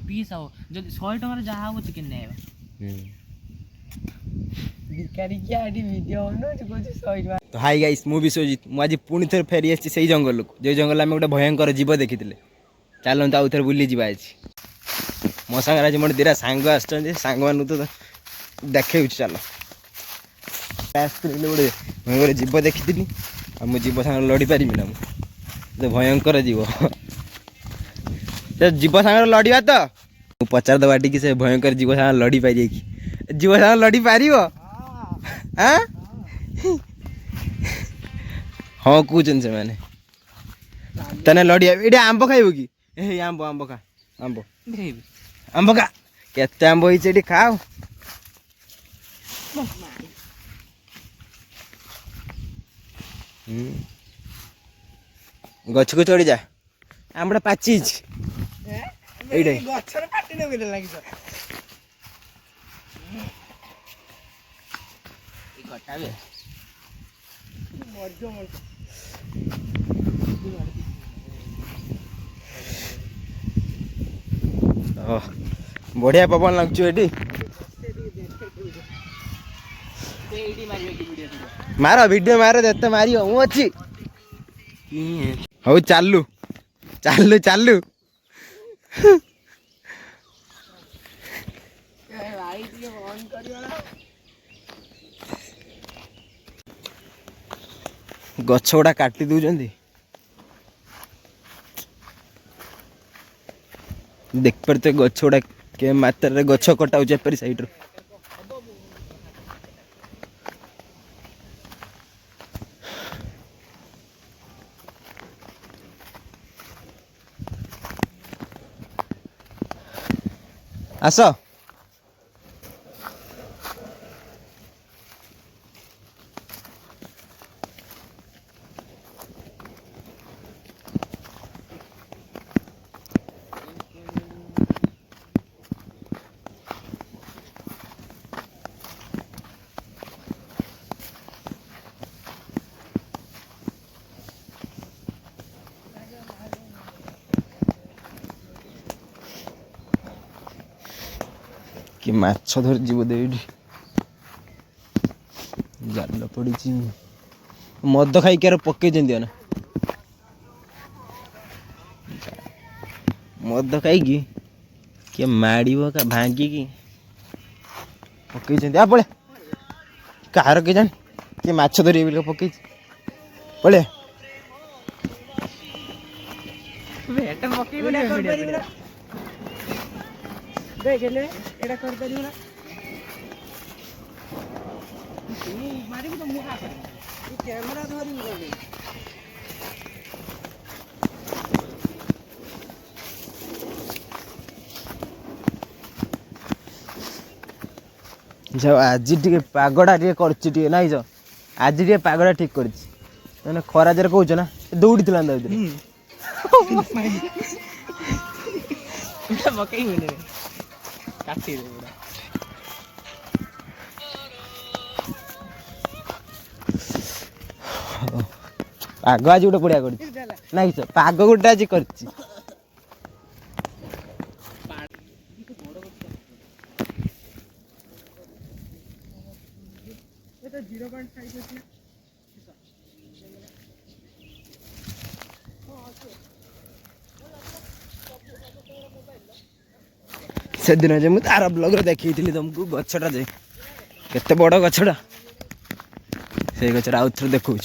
Piece आओ जो 100 टका जहाँ हो चिकन नहीं तो हाई गाइस मु विश्वजित मुझे पुणी थे फेरी आई जंगल को जो जंगल आम गोटे भयंकर जीव देखी चलते आउ थे बुली जा मो सागर आज मोटे दिटा सांग आंग मान तो देखे चल गोटे भयंकर जीव देखी मु जीव सागर लड़ी पारि ना मुझे भयंकर जीव जीव सागर लड़वा तो पचार दबा टी से भयंकर जीव सागर लड़ी पारि कि जीव सागर लड़ी पार हाँ कहते से मैंने तेने लड़िया ये आंब खाइब कि आंब आंब खा आंब आंब खा केते आंब होइछे खाओ गछ को चढ़ी जा आंबड़ा पाची बढ़िया पवन लगुच मार वीडियो मार देते मारी हूँ अच्छी हऊ चालू चालू चालू गछ गुड़ा काटी दौरान देख पारे गछ गुड़ा के मात्रा गछ कटा एपरी साइड आस कि माछ धर जीव दे जाल पड़ी मद खाई क्या पकई ना मद खाई किए माड़ का भांगिकी पकई पड़े कहार के जान किए माछ धर पकई पड़े देखले एटा कर परियो ना मारी तो मुहा कर ई कैमरा धरि गले जो आज टे पागड़ा टे कर ना जो आज टे पागड़ा ठीक कर खरा जर कौच ना दौड़ी थी पाग आज गोटे बढ़िया कर पाग गोटे आज कर से दिन जे मुझे तार ब्लॉग देखी तुमको गछटा जे केते बड़ गछटा से गछटा आउ थे देखौ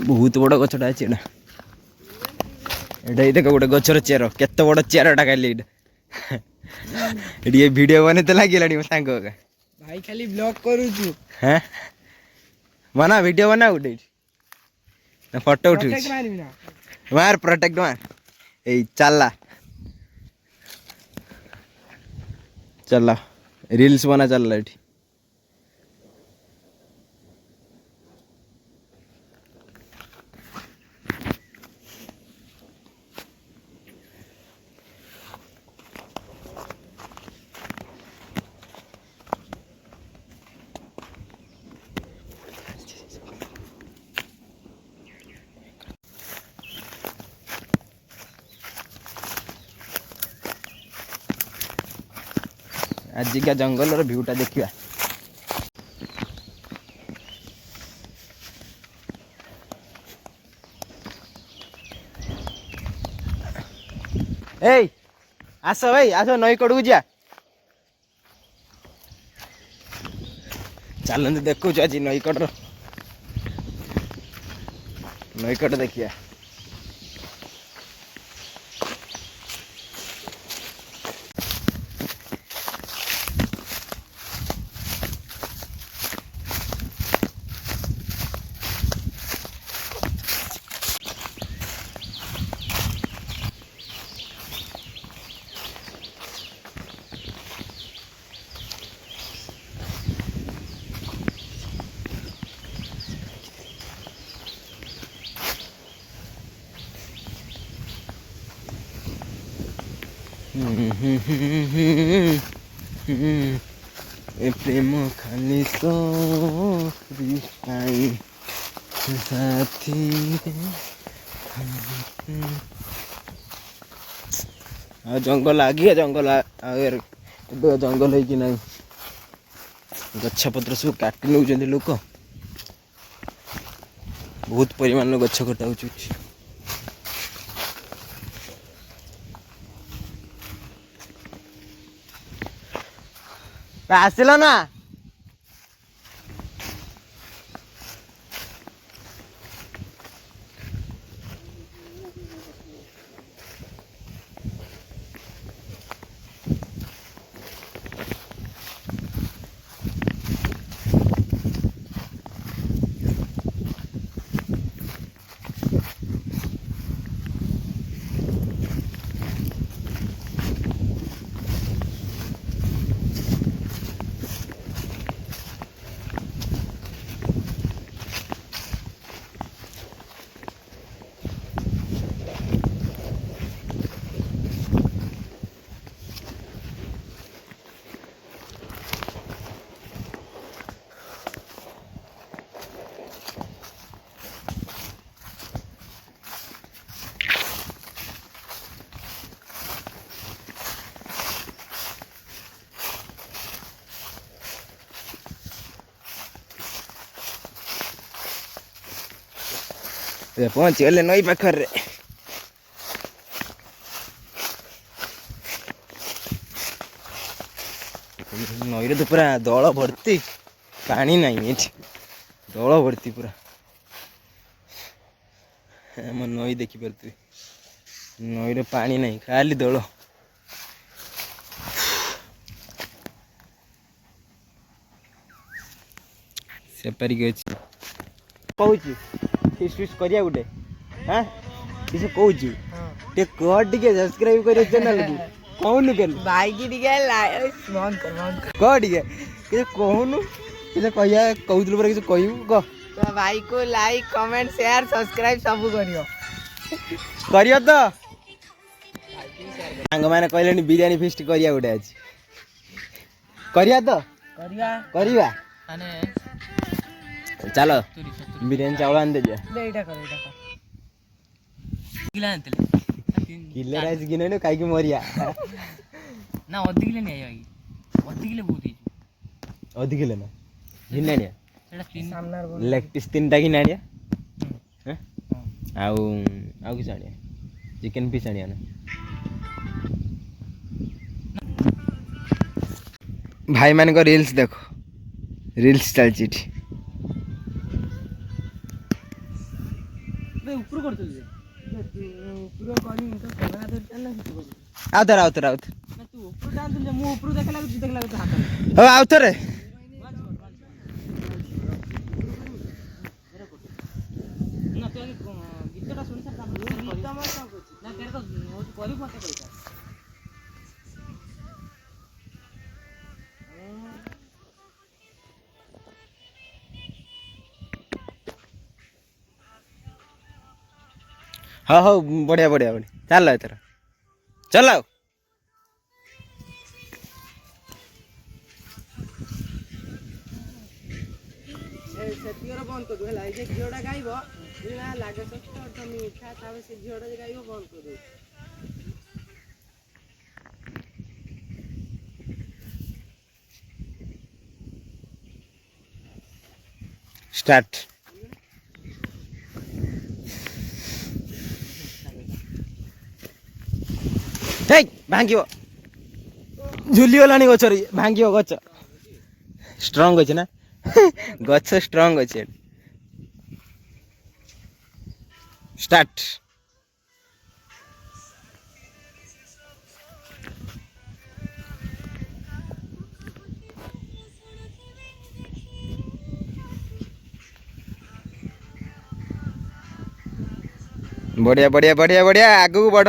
बहुत बड़ गछटा अछि एटा एटा देख गोटे गछर चेर केते बड़ चेरटा खाली ये वीडियो बने तो लगे सांग भाई खाली ब्लॉग करू छु हैं बना वीडियो बना गोटे फोटो उठू मार प्रोटेक्ट मार ए चला चला रील्स बना चल रहा है आजिका जंगल भ्यूटा देखा। ए आस भाई आस नई कड़ू जा चलते देखु आज नईकट नईकट देखिए। प्रेम खाली तो साथी जंगल आगे जंगल जंगल है कि नहीं गछपत्र सब काटि नौ लोक बहुत परिमाण गछ कटा आसिल ना पहुंच गले नई पाखर नई तो पूरा दल भर्ती पानी नहीं दल भर्ती पूरा नई देखी पारे नई पानी नहीं खाली दल सेपारिक अच्छी कहूँ फिस्ट फिस्ट करिया गुटे हाँ किसी कहूँ टे कह टे सब्सक्राइब कर चैनल को कहूनु के भाई की टिके बंद कर कह टे किसी कहूनु किसी कहिया कहूल पर किसी कहू कह तो भाई को लाइक कमेंट शेयर सब्सक्राइब सब करियो तो सांग मैंने कहले बिरियानी फिस्ट करिया गुटे आज करिया तो करिया चलो बिरियानी चावल आन दे किले राइस गिने कहीं मरिया ना अधिक किलो नहीं आई अधिक किलो बहुत अधिक किलो ना गिना लेग पीस 3टा गिना आउ किस आनिया चिकेन पीस आनिया ना भाई मान को रील्स देखो रील्स चलची ऊपर कर दे ऊपर करी तो कैमरा धर चल ना आउतर ना तू ऊपर डाल दे मु ऊपर देखला तू हाथ हो आउतर ना तो गीतटा सुन सर गीत मत ना तेरे को करी मत पैसा हाँ हाँ बढ़िया बढ़िया बढ़िया चल एथर चल बंद कर दूला जे झियोटा गाइब बिना लागे सस्त मीठा तावे से झियोटा जे गाइब बंद कर दे स्टार्ट। भांगियो झुली गलानी गछ भांगियो गछ स्ट्रंग अच्छे ना गछ स्ट्रंग अच्छे। स्टार्ट। बढ़िया बढ़िया बढ़िया बढ़िया आगू को बढ़।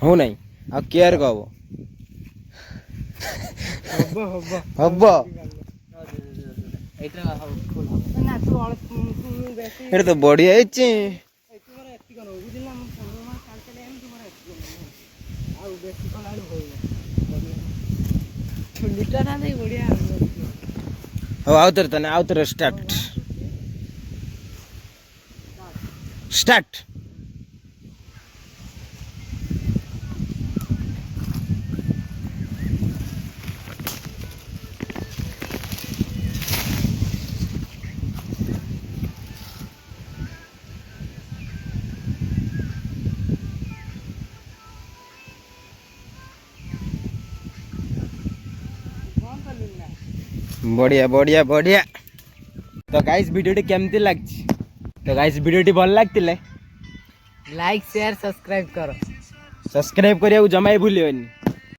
हो नहीं आ केयर कहब हम ये तो बढ़िया है आउतर स्टार्ट। स्टार्ट। बढ़िया बढ़िया बढ़िया। तो गाइस वीडियो केमती लागछि? तो गाइस वीडियो भल लागतिले लाइक शेयर सब्सक्राइब करो। सब्सक्राइब करिया जमाई भूलियोनी।